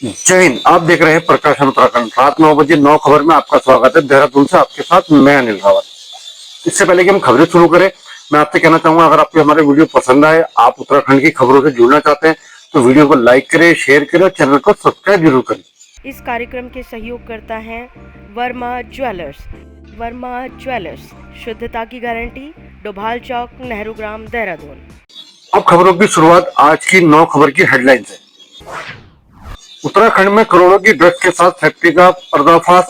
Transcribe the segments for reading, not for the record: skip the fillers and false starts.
जय हिंद। आप देख रहे हैं प्रकाशन उत्तराखंड। रात 9 बजे 9 खबर में आपका स्वागत है। देहरादून से आपके साथ मैं अनिल रावत। इससे पहले कि हम खबरें शुरू करें, मैं आपसे कहना चाहूंगा, अगर आपको हमारे वीडियो पसंद आए, आप उत्तराखंड की खबरों से जुड़ना चाहते हैं, तो वीडियो को लाइक करें, शेयर करें और चैनल को सब्सक्राइब जरूर करें। इस कार्यक्रम के सहयोग करता है वर्मा ज्वेलर्स। वर्मा ज्वेलर्स, शुद्धता की गारंटी, डोभाल चौक, नेहरू ग्राम, देहरादून। अब खबरों की शुरुआत आज की 9 खबर की हेडलाइन से। उत्तराखंड में करोड़ों की ड्रग्स के साथ फैक्ट्री का पर्दाफाश।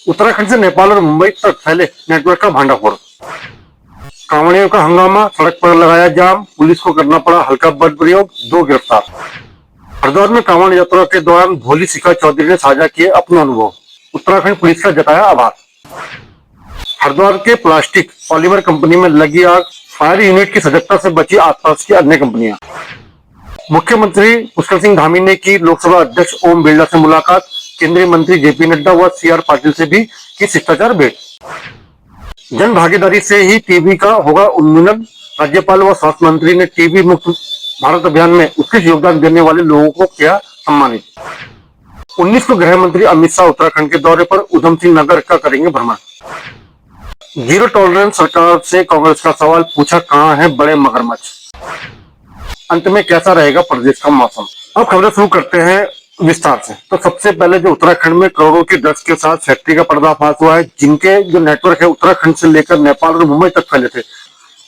उत्तराखंड से नेपाल और मुंबई तक फैले नेटवर्क का भांडाफोड़। कांवड़ियों का हंगामा, सड़क पर लगाया जाम, पुलिस को करना पड़ा हल्का बल प्रयोग, 2 गिरफ्तार। हरिद्वार में कांवड़ यात्रा के दौरान भोली शिखा चौधरी ने साझा किए अपने अनुभव। उत्तराखंड पुलिस का जताया आभार। हरिद्वार के प्लास्टिक पॉलीमर कंपनी में लगी आग, फायर यूनिट की सजगता से बची आसपास की अन्य कंपनियां। मुख्यमंत्री पुष्कर सिंह धामी ने की लोकसभा अध्यक्ष ओम बिरला से मुलाकात। केंद्रीय मंत्री जेपी नड्डा व सीआर पाटिल से भी की शिष्टाचार भेंट। जन भागीदारी से ही टीबी का होगा उन्मूलन। राज्यपाल व स्वास्थ्य मंत्री ने टीबी मुक्त भारत अभियान में उत्कृष्ट योगदान देने वाले लोगों को किया सम्मानित। 19 को गृह मंत्री अमित शाह उत्तराखंड के दौरे पर उधम सिंह नगर का करेंगे भ्रमण। जीरो टॉलरेंस सरकार से कांग्रेस का सवाल, पूछा कहां है बड़े मगरमच्छ। अंत में कैसा रहेगा प्रदेश का मौसम। अब खबरें शुरू करते हैं विस्तार से। तो सबसे पहले जो उत्तराखंड में करोड़ों की ड्रग्स के साथ फैक्ट्री का पर्दाफाश हुआ है, जिनके जो नेटवर्क है उत्तराखंड से लेकर नेपाल और मुंबई तक फैले थे।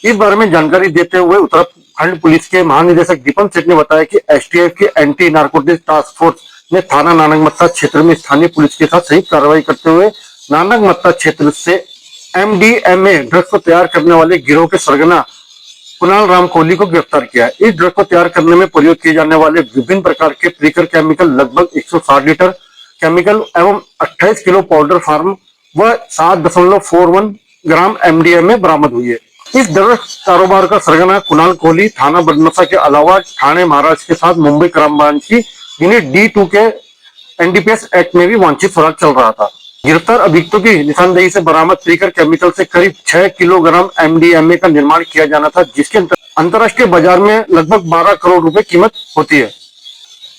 इस बारे में जानकारी देते हुए उत्तराखंड पुलिस के महानिदेशक दीपन सेठ ने बताया कि एसटीएफ की एंटी नारकोटिक्स टास्क फोर्स ने थाना नानकमत्ता क्षेत्र में स्थानीय पुलिस के साथ संयुक्त कार्रवाई करते हुए नानकमत्ता क्षेत्र से एमडीएमए ड्रग्स को तैयार करने वाले गिरोह के सरगना कुणाल राम कोहली को गिरफ्तार किया। इस ड्रग को तैयार करने में प्रयोग किए जाने वाले विभिन्न प्रकार के प्रीकर केमिकल, लगभग 160 लीटर केमिकल एवं 28 किलो पाउडर फार्म व 7.41 ग्राम एमडीएमए बरामद हुई है। इस ड्रग कारोबार का सरगना कुणाल कोहली थाना बदनसा के अलावा ठाणे महाराज के साथ मुंबई क्राइम ब्रांच की यूनिट D2 के एनडीपीएस एक्ट में भी वांछित फरार चल रहा था। गिरफ्तार अभियुक्तों की निशानदेही से बरामद प्रीकर केमिकल से करीब 6 किलोग्राम एमडीएमए का निर्माण किया जाना था, जिसके अंतरराष्ट्रीय बाजार में लगभग 12 करोड़ रुपए कीमत होती है।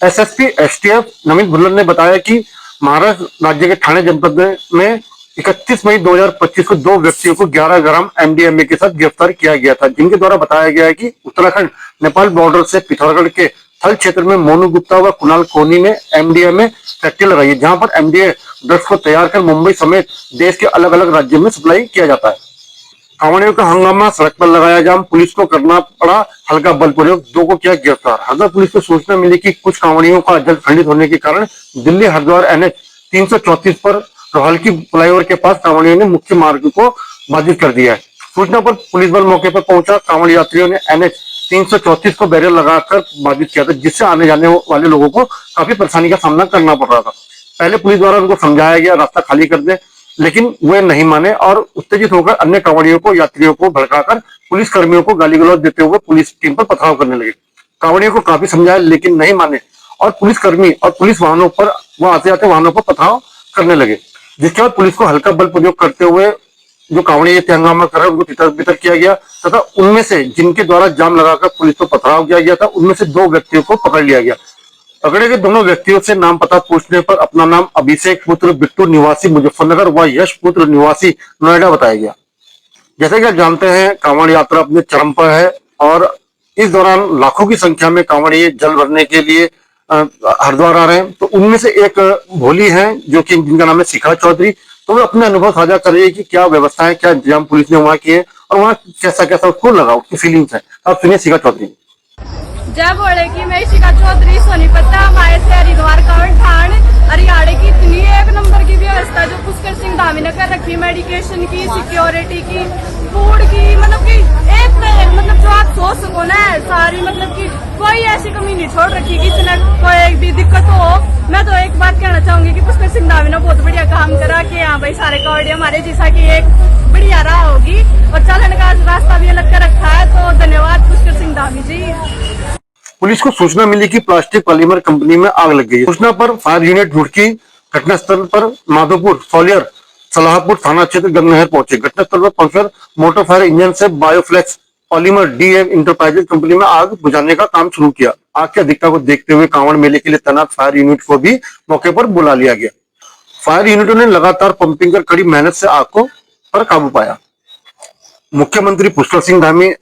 एसएसपी एसटीएफ नमित भुल्लर ने बताया कि महाराष्ट्र राज्य के ठाणे जनपद में 31 मई 2025 को 2 व्यक्तियों को 11 ग्राम एमडीएमए के साथ गिरफ्तार किया गया था, जिनके द्वारा बताया गया है कि उत्तराखंड नेपाल बॉर्डर से पिथौरागढ़ के थल क्षेत्र में मोनू गुप्ता व कुणाल कोहली ने एमडीएमए फैक्ट्री लगाई है, जहां पर एमडीए ड्रग्स को तैयार कर मुंबई समेत देश के अलग अलग राज्यों में सप्लाई किया जाता है। कांवड़ियों का हंगामा, सड़क पर लगाया जाम, पुलिस को करना पड़ा हल्का बल प्रयोग, 2 को किया गिरफ्तार। हरिद्वार पुलिस को सूचना मिली कि कुछ कांवड़ियों का जल खंडित होने के कारण दिल्ली हरिद्वार NH 334 पर रोहल्की फ्लाईओवर के पास कांवड़ियों ने मुख्य मार्ग को बाधित कर दिया है। सूचना पर पुलिस बल मौके पर पहुंचा। कांवड़ यात्रियों ने NH 334 को बैरियर लगाकर बाधित किया था, जिससे आने जाने वाले लोगों को काफी परेशानी का सामना करना पड़ रहा था। पहले पुलिस द्वारा उनको समझाया गया रास्ता खाली कर दे, लेकिन वे नहीं माने और उत्तेजित होकर अन्य कांवड़ियों को यात्रियों को भड़काकर पुलिस कर्मियों को गाली गलौज देते हुए पुलिस टीम पर पथराव करने लगे। कांवड़ियों को काफी समझाया लेकिन नहीं माने और पुलिस कर्मी और पुलिस वाहनों पर वह आते आते वाहनों पर पथराव करने लगे, जिसके बाद पुलिस को हल्का बल प्रयोग करते हुए जो कांवड़िए हंगामा कर रहे उनको तितर बितर किया गया तथा उनमें से जिनके द्वारा जाम लगाकर पुलिस पर पथराव किया गया था, उनमें से 2 व्यक्तियों को पकड़ लिया गया। पकड़े गए दोनों व्यक्तियों से नाम पता पूछने पर अपना नाम अभिषेक पुत्र बिट्टू निवासी मुजफ्फरनगर व यश पुत्र निवासी नोएडा बताया गया। जैसे कि आप जानते हैं, कांवड़ यात्रा अपने चरम पर है और इस दौरान लाखों की संख्या में कांवड़िए जल भरने के लिए हरिद्वार आ रहे हैं। तो उनमें से एक भोली है जो कि जिनका नाम है शिखा चौधरी। तो वे अपने अनुभव साझा कर रही है कि क्या व्यवस्था है, क्या इंतजाम पुलिस ने वहाँ किए और वहाँ कैसा कैसा उसको लगा, उसकी फीलिंग्स है। आप सुनिए शिखा चौधरी। जय बोले कि मैं शिखा चौधरी सोनीपत हमारे से हरिद्वार ठाण हरियाणा की इतनी 1 नंबर की व्यवस्था जो पुष्कर सिंह धामी ने कर रखी, मेडिकेशन की, सिक्योरिटी की, फूड की, मतलब कि एक मतलब जो आप सोच सको ना, सारी मतलब कि कोई ऐसी कमी नहीं छोड़ रखी कि इसने कोई भी दिक्कत हो। मैं तो एक बात कहना चाहूंगी कि पुष्कर सिंह धामी ने बहुत बढ़िया काम करा कि हाँ भाई सारे कावड़िए हमारे जैसा की एक बढ़िया राह होगी और चलने का रास्ता भी अलग कर रखा है। तो धन्यवाद पुष्कर सिंह धामी जी। पुलिस को सूचना मिली कि प्लास्टिक पॉलीमर कंपनी में आग लग गई है। सूचना पर फायर यूनिट ढुड़की घटनास्थल पर माधोपुर, सोलियर, सलाहपुर थाना क्षेत्र गंगनहर पहुंचे। घटनास्थल पर पहुंचकर मोटर फायर इंजन से बायोफ्लेक्स पॉलीमर डीएम इंटरप्राइजेज कंपनी में आग बुझाने का काम शुरू किया। आग की अधिकता को देखते हुए कांवड़ मेले के लिए तैनात फायर यूनिट को भी मौके पर बुला लिया गया। फायर यूनिटों ने लगातार पंपिंग कर कड़ी मेहनत से आग को पर काबू पाया। मुख्यमंत्री पुष्कर सिंह धामी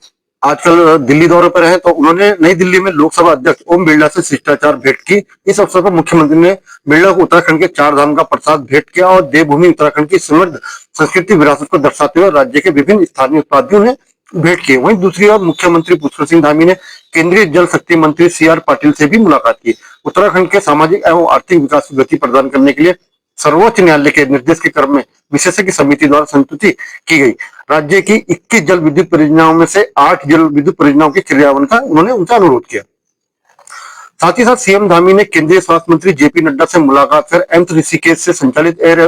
आजकल दिल्ली दौरे पर हैं, तो उन्होंने नई दिल्ली में लोकसभा अध्यक्ष ओम बिरला से शिष्टाचार भेंट की। इस अवसर पर मुख्यमंत्री ने बिरला को उत्तराखंड के 4 धाम का प्रसाद भेंट किया और देवभूमि उत्तराखंड की समृद्ध संस्कृति विरासत को दर्शाते हुए राज्य के विभिन्न स्थानीय उत्पादियों ने भेंट किए। वहीं दूसरी ओर मुख्यमंत्री पुष्कर सिंह धामी ने केंद्रीय जल शक्ति मंत्री CR पाटिल से भी मुलाकात की। उत्तराखंड के सामाजिक एवं आर्थिक विकास को गति प्रदान करने के लिए सर्वोच्च न्यायालय के निर्देश के क्रम में विशेषज्ञ समिति द्वारा संस्तुति की गई। राज्य की 21 जल विद्युत परियोजनाओं में से 8 जल विद्युत परियोजनाओं के क्रियान्वयन का उन्होंने उनका अनुरोध किया। साथ ही साथ सीएम धामी ने केंद्रीय स्वास्थ्य मंत्री JP नड्डा से मुलाकात कर एम्स ऋषिकेश से संचालित एयर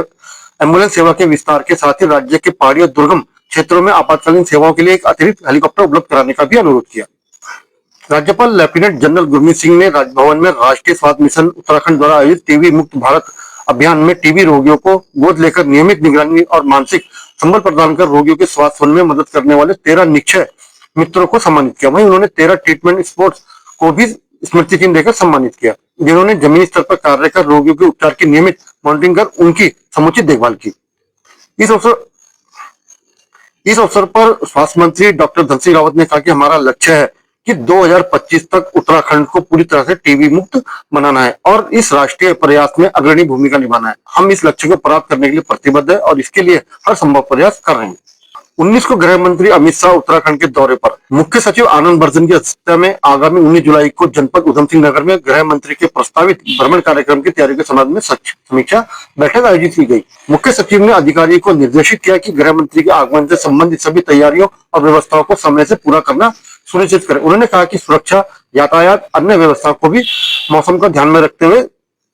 एम्बुलेंस सेवा के विस्तार के साथ ही राज्य के पहाड़ी और दुर्गम क्षेत्रों में आपातकालीन सेवाओं के लिए एक अतिरिक्त हेलीकॉप्टर उपलब्ध कराने का भी अनुरोध किया। राज्यपाल लेफ्टिनेंट जनरल गुरमीत सिंह ने राजभवन में राष्ट्रीय स्वास्थ्य मिशन उत्तराखंड द्वारा आयोजित टीबी मुक्त भारत अभियान में टीबी रोगियों को गोद लेकर नियमित निगरानी और मानसिक संबल प्रदान कर रोगियों के स्वास्थ्य होने में मदद करने वाले 13 निक्षय मित्रों को सम्मानित किया। वहीं उन्होंने 13 ट्रीटमेंट स्पोर्ट्स को भी स्मृति चिन्ह देकर सम्मानित किया, जिन्होंने जमीनी स्तर पर कार्य कर रोगियों के उपचार की नियमित मॉनिटरिंग कर उनकी समुचित देखभाल की। इस अवसर पर स्वास्थ्य मंत्री डॉक्टर धन सिंह रावत ने कहा कि हमारा लक्ष्य है कि 2025 तक उत्तराखंड को पूरी तरह से टीबी मुक्त बनाना है और इस राष्ट्रीय प्रयास में अग्रणी भूमिका निभाना है। हम इस लक्ष्य को प्राप्त करने के लिए प्रतिबद्ध है और इसके लिए हर संभव प्रयास कर रहे हैं। 19 को गृह मंत्री अमित शाह उत्तराखंड के दौरे पर। मुख्य सचिव आनंद बर्जन की अध्यक्षता में आगामी 19 जुलाई को जनपद उधम सिंह नगर में गृह मंत्री के प्रस्तावित भ्रमण कार्यक्रम की तैयारी के संबंध में समीक्षा बैठक आयोजित की गई। मुख्य सचिव ने अधिकारियों को निर्देशित किया कि गृह मंत्री के आगमन से संबंधित सभी तैयारियों और व्यवस्थाओं को समय से पूरा करना सुनिश्चित करें। उन्होंने कहा कि सुरक्षा, यातायात, अन्य व्यवस्थाओं को भी मौसम का ध्यान में रखते हुए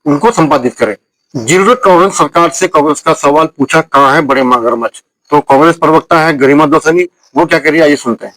उनको संपादित करें। जीरो टॉलरेंस सरकार से कांग्रेस का सवाल पूछा, कहाँ है बड़े मगरमच्छ? तो कांग्रेस प्रवक्ता है गरिमा दोसनी, वो क्या कह रही है आइए सुनते हैं।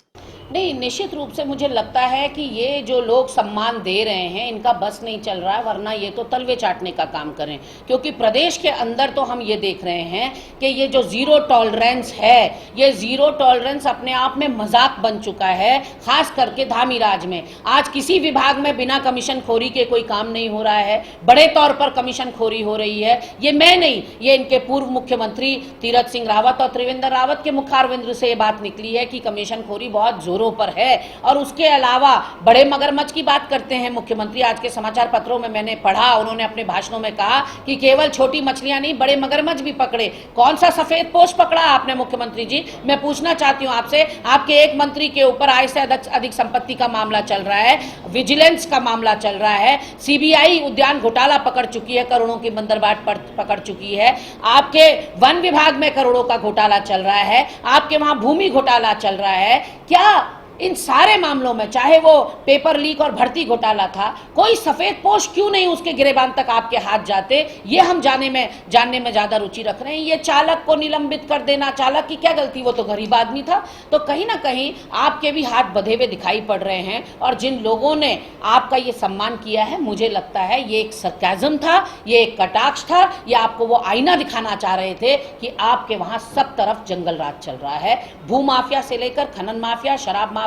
नहीं, निश्चित रूप से मुझे लगता है कि ये जो लोग सम्मान दे रहे हैं इनका बस नहीं चल रहा है, वरना ये तो तलवे चाटने का काम करें। क्योंकि प्रदेश के अंदर तो हम ये देख रहे हैं कि ये जो जीरो टॉलरेंस है, ये जीरो टॉलरेंस अपने आप में मजाक बन चुका है, खास करके धामी राज में। आज किसी विभाग में बिना कमीशन खोरी के कोई काम नहीं हो रहा है, बड़े तौर पर कमीशन खोरी हो रही है। ये मैं नहीं, ये इनके पूर्व मुख्यमंत्री तीरथ सिंह रावत और त्रिवेंद्र रावत के मुखारविंद से ये बात निकली है कि कमीशन खोरी बहुत जोरों पर है। और उसके अलावा बड़े मगरमच्छ की बात करते हैं मुख्यमंत्री। आज के समाचार पत्रों में मैंने पढ़ा, उन्होंने अपने भाषणों में कहा कि केवल छोटी मछलियां नहीं, बड़े मगरमच्छ भी पकड़े। कौन सा सफेद पोश पकड़ा आपने मुख्यमंत्री जी? मैं पूछना चाहती हूं आपसे, आपके एक मंत्री के ऊपर आय से अधिक संपत्ति का मामला चल रहा है, विजिलेंस का मामला चल रहा है, CBI उद्यान घोटाला पकड़ चुकी है, करोड़ों की बंदरबाट पकड़ चुकी है, आपके वन विभाग में करोड़ों का घोटाला चल रहा है, आपके वहां भूमि घोटाला चल रहा है। क्या इन सारे मामलों में, चाहे वो पेपर लीक और भर्ती घोटाला था, कोई सफेद पोश क्यों नहीं उसके गिरेबान तक आपके हाथ जाते? ये हम जानने में ज्यादा रुचि रख रहे हैं। ये चालक को निलंबित कर देना, चालक की क्या गलती, वो तो गरीब आदमी था। तो कहीं ना कहीं आपके भी हाथ बंधे हुए दिखाई पड़ रहे हैं। और जिन लोगों ने आपका ये सम्मान किया है, मुझे लगता है ये एक सरकाज़म था, ये एक कटाक्ष था, ये आपको वो आईना दिखाना चाह रहे थे कि आपके वहां सब तरफ जंगल राज चल रहा है। भू माफिया से लेकर खनन माफिया, शराब माफिया,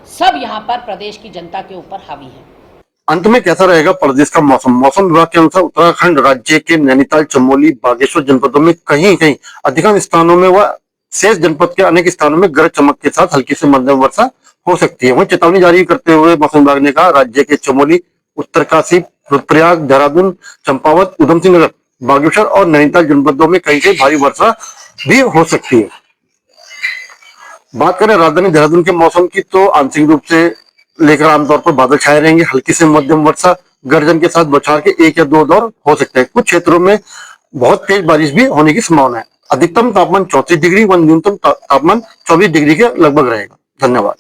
सब यहां पर प्रदेश की जनता के ऊपर हावी है। अंत में कैसा रहेगा प्रदेश का मौसम? मौसम विभाग के अनुसार उत्तराखंड राज्य के नैनीताल, चमोली, बागेश्वर जनपदों में कहीं कहीं अधिकांश स्थानों में व शेष जनपद के अनेक स्थानों में गरज चमक के साथ हल्की से मध्यम वर्षा हो सकती है। वहीं चेतावनी जारी करते हुए मौसम विभाग ने कहा, राज्य के चमोली, उत्तरकाशी, रुद्रप्रयाग, देहरादून, चंपावत, उधम सिंह नगर, बागेश्वर और नैनीताल जनपदों में कहीं कहीं भारी वर्षा भी हो सकती है। बात करें राजधानी देहरादून के मौसम की, तो आंशिक रूप से लेकर आमतौर पर बादल छाए रहेंगे, हल्की से मध्यम वर्षा, गर्जन के साथ बौछार के 1 या 2 दौर हो सकते हैं। कुछ क्षेत्रों में बहुत तेज बारिश भी होने की संभावना है। अधिकतम तापमान 34 डिग्री व न्यूनतम तापमान 24 डिग्री के लगभग रहेगा। धन्यवाद।